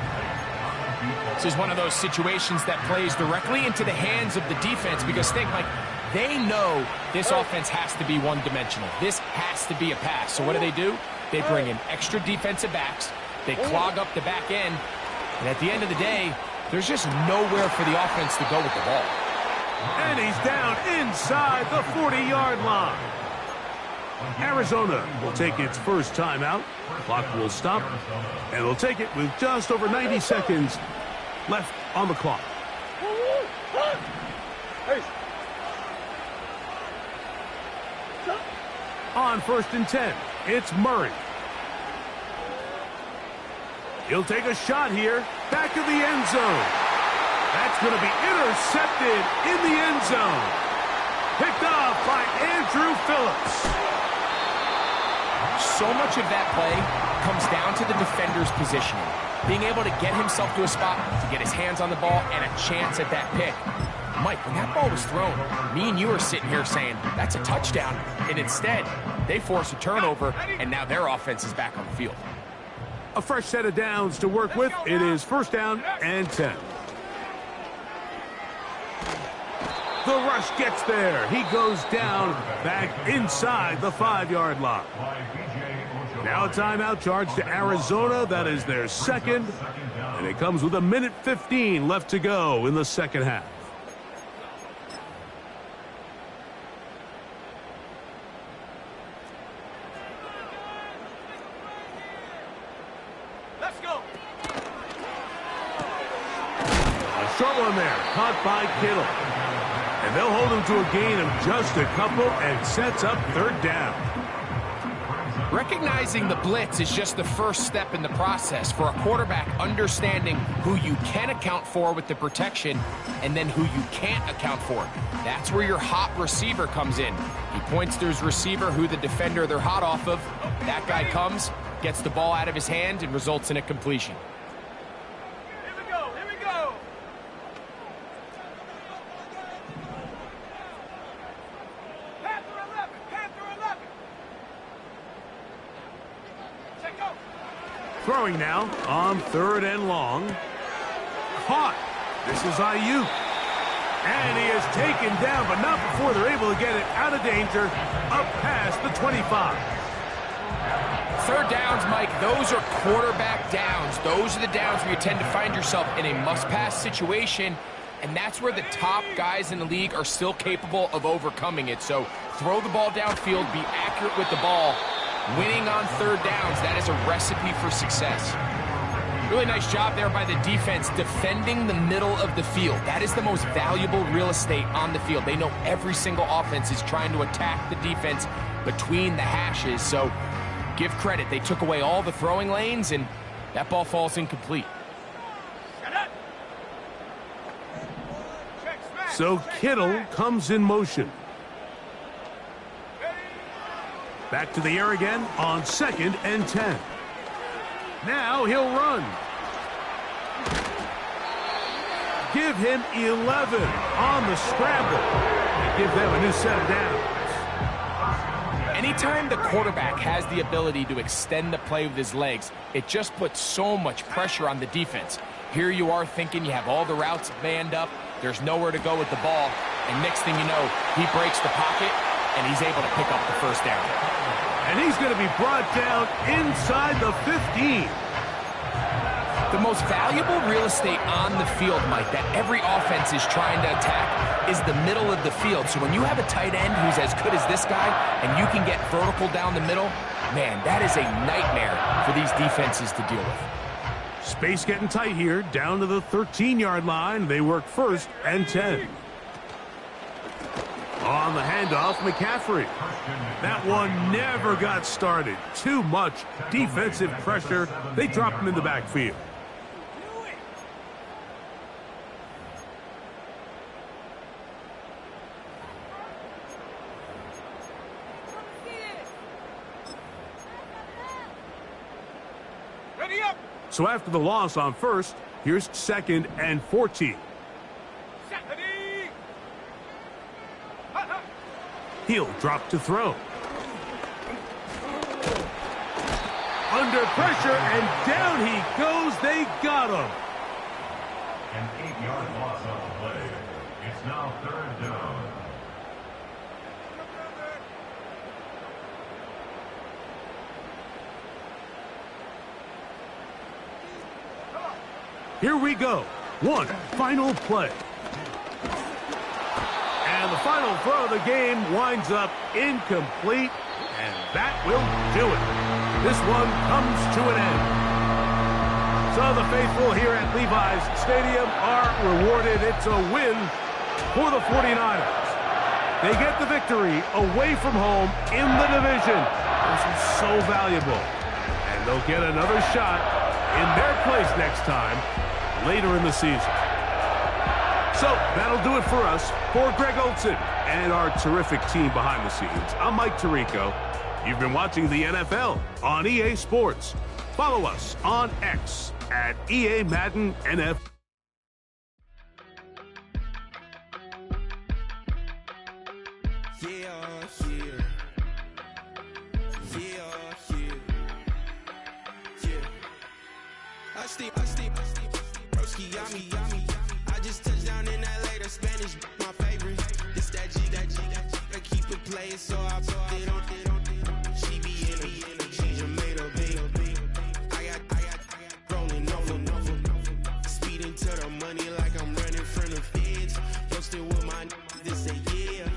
This is one of those situations that plays directly into the hands of the defense because think, like, they know this offense has to be one-dimensional. This has to be a pass. So what do? They bring in extra defensive backs. They clog up the back end. And at the end of the day, there's just nowhere for the offense to go with the ball. And he's down inside the 40-yard line. Arizona will take its first timeout. Clock will stop. And they'll take it with just over 90 seconds left on the clock. On 1st and 10, it's Murray. He'll take a shot here, back of the end zone. That's going to be intercepted in the end zone. Picked off by Andrew Phillips. So much of that play comes down to the defender's positioning. Being able to get himself to a spot, to get his hands on the ball, and a chance at that pick. Mike, when that ball was thrown, me and you are sitting here saying, that's a touchdown. And instead, they force a turnover, and now their offense is back on the field. A fresh set of downs to work with. It is 1st down and 10. The rush gets there. He goes down back inside the 5-yard line. Now a timeout charge to Arizona. That is their 2nd. And it comes with 1:15 left to go in the second half. Let's go. A short one there, caught by Kittle. And they'll hold him to a gain of just a couple and sets up 3rd down. Recognizing the blitz is just the first step in the process for a quarterback understanding who you can account for with the protection and then who you can't account for. That's where your hot receiver comes in. He points to his receiver who the defender they're hot off of. That guy comes, gets the ball out of his hand, and results in a completion. Here we go, here we go. Panther 11, Panther 11. Check out. Throwing now on 3rd and long. Caught. This is Ayuk. And he is taken down, but not before they're able to get it out of danger, up past the 25. 3rd downs, Mike, those are quarterback downs. Those are the downs where you tend to find yourself in a must-pass situation, and that's where the top guys in the league are still capable of overcoming it. So throw the ball downfield, be accurate with the ball. Winning on 3rd downs, that is a recipe for success. Really nice job there by the defense defending the middle of the field. That is the most valuable real estate on the field. They know every single offense is trying to attack the defense between the hashes. So give credit. They took away all the throwing lanes, and that ball falls incomplete. So Kittle comes in motion. Back to the air again on 2nd and 10. Now he'll run. Give him 11 on the scramble and give them a new set of downs. Anytime the quarterback has the ability to extend the play with his legs, it just puts so much pressure on the defense. Here you are thinking you have all the routes manned up, there's nowhere to go with the ball, and next thing you know, he breaks the pocket, and he's able to pick up the 1st down. And he's going to be brought down inside the 15. The most valuable real estate on the field, Mike, that every offense is trying to attack is the middle of the field. So when you have a tight end who's as good as this guy and you can get vertical down the middle, man, that is a nightmare for these defenses to deal with. Space getting tight here, down to the 13-yard line. They work 1st and 10. On the handoff, McCaffrey. That one never got started. Too much defensive pressure. They dropped him in the backfield. Ready up. So after the loss on 1st, here's 2nd and 14. Ready. He'll drop to throw. Under pressure, and down he goes. They got him. An 8-yard loss on the play. It's now 3rd down. Here we go. One final play. And the final throw of the game winds up incomplete, and that will do it. This one comes to an end. So the faithful here at Levi's Stadium are rewarded. It's a win for the 49ers. They get the victory away from home in the division. This is so valuable. And they'll get another shot in their place next time later in the season. So that'll do it for us. For Greg Olsen and our terrific team behind the scenes, I'm Mike Tirico. You've been watching the NFL on EA Sports. Follow us on X at EA Madden NFL. I just touched down in LA, the Spanish, my favorite. This that G, I keep it playing, so I put it on. She be in a she just made a big. I got rolling over. Speeding to the money like I'm running from the feds. Posted with my this say yeah.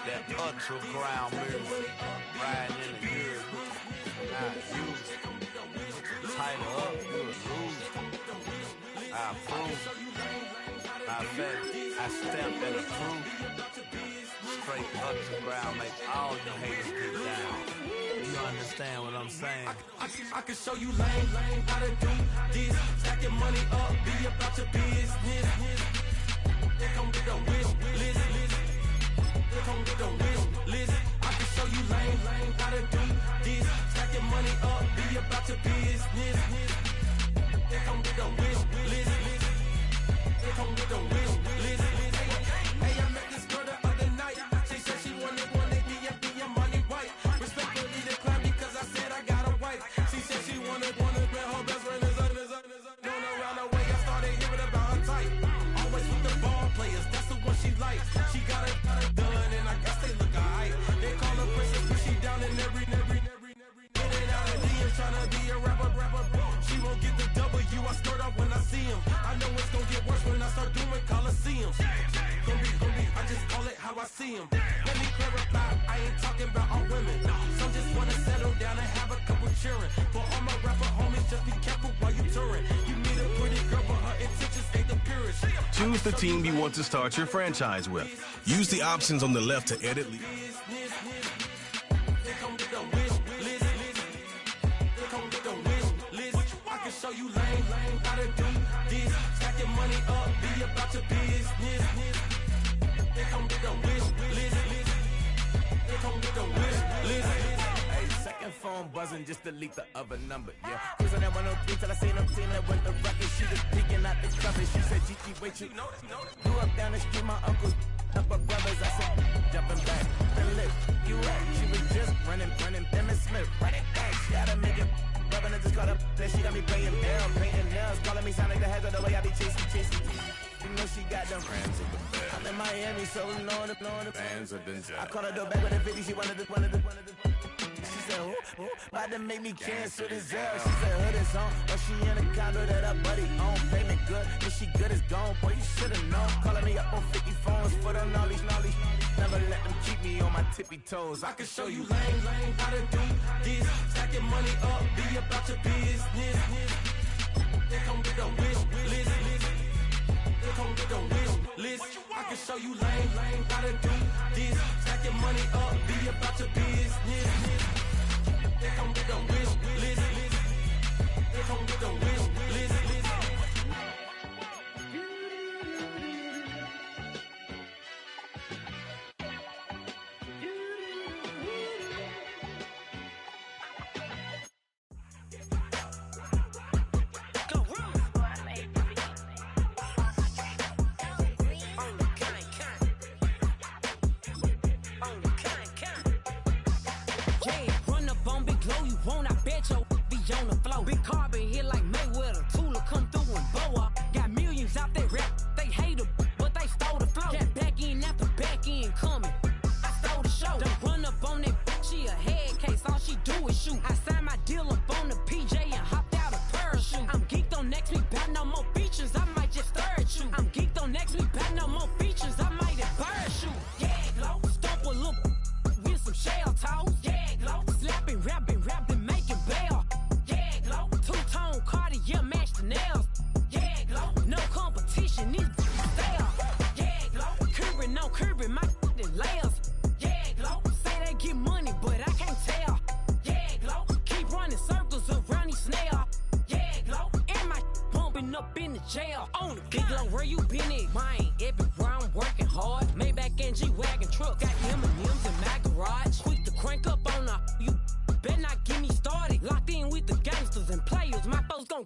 That ultra ground music, riding in the good, not used. Tighten up, you'll lose. I approve. I bet I stamped and approved. Straight ultra ground make all you haters get down. You understand what I'm saying? I can show you lame how to do this. Stacking money up, be about your business. They come with a wish list. They come with a wish list. I can show you lame I see them. Let me clarify, I ain't talking about all women. Some just wanna settle down and have a couple cheering. For all my rapper homies, just be careful while you touring. You meet a pretty girl, but her intentions ain't the purest. Choose the team you want to start your franchise with. Use the options on the left to edit. Show you lame, how to do this. Stack your money up, be about your business. They come with the wish list. They come with the wish list. Hey, second phone buzzing, just delete the other number, yeah. Cruising at 103 till I seen them team that went the record. She was peeking out the cover. She said, Gigi, wait, you know. Grew up down the street, my uncles, up her brothers. I said, jumping back, the lip, you at. She was just running, Them and Smith, right it back. She had to make it. Rubbing it, just caught up, then she got me playing barrel, painting nails, calling me Sonic the Hedgehog, the way I be chasing. You know she got them friends of the bed. I'm in Miami, so blowing the fans of the jet. I called her door back with a 50, she wanted the. She said, ooh, about to make me cancel this L. She said, hood is on, but she in a condo that her buddy own. Payment good, if she good is gone, boy, you should've known. Calling me up on 50 phones, foot on all these. Never let them keep me on my tippy toes. I can show you lame, how to do this. Stack your money up, be about your business. They come with the wish list. They come with the wish list. I can show you lame, how to do this. Stack your money up, be about your business. They come with the wish list. They come with the wish list.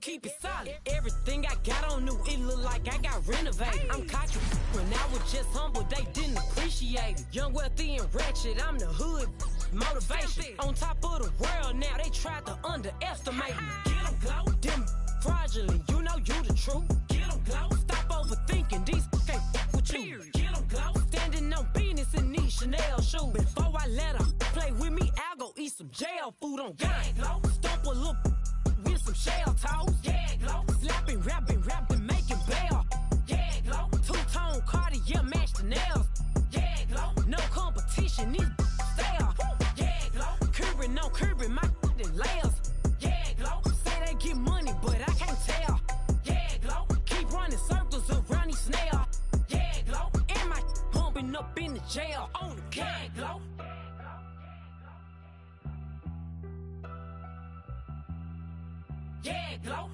Keep it solid. Everything I got on new, it look like I got renovated. I'm cocky, when I was just humble, they didn't appreciate it. Young, wealthy, and ratchet, I'm the hood motivation. On top of the world now, they tried to underestimate me. Get them glow, them fraudulent, you know you the truth. Get them glow, stop overthinking, these can't fuck with you. Get them glow, standing on business in these Chanel shoes. Before I let her play with me, I'll go eat some jail food on God. Glow, stomp a little with some shell toes. Yeah, glow. Slapping, rapping, making bail. Yeah, glow. Two-tone Cartier match the nails. Yeah, glow. No competition, these stale. Yeah, glow. Curbing my layers. Yeah, glow. Say they get money, but I can't tell. Yeah, glow. Keep running circles around these snails. Yeah, glow. And my bumping up in the jail. On the yeah, glow. Yeah, glow.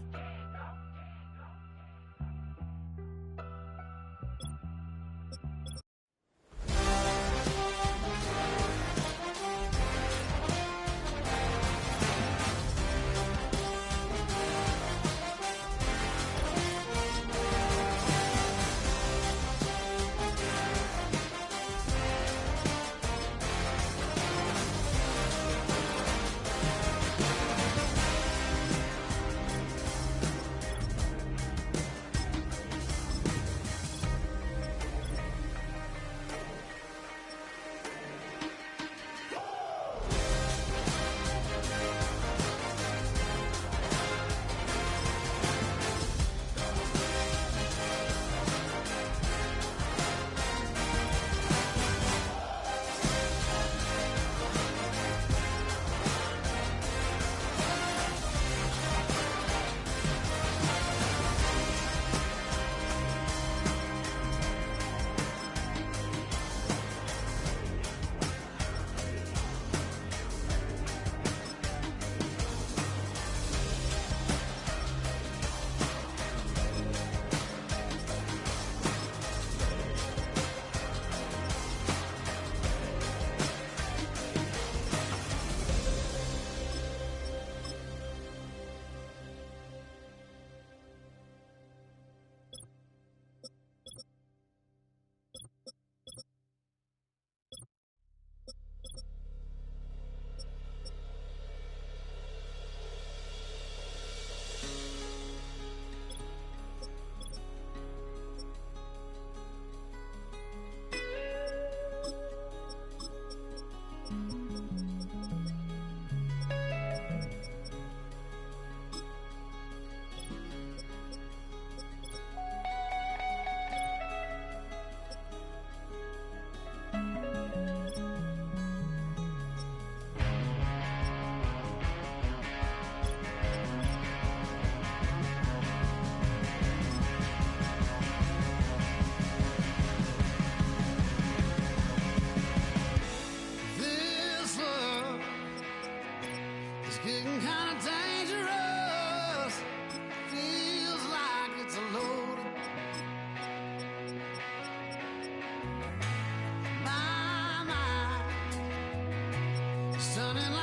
Turning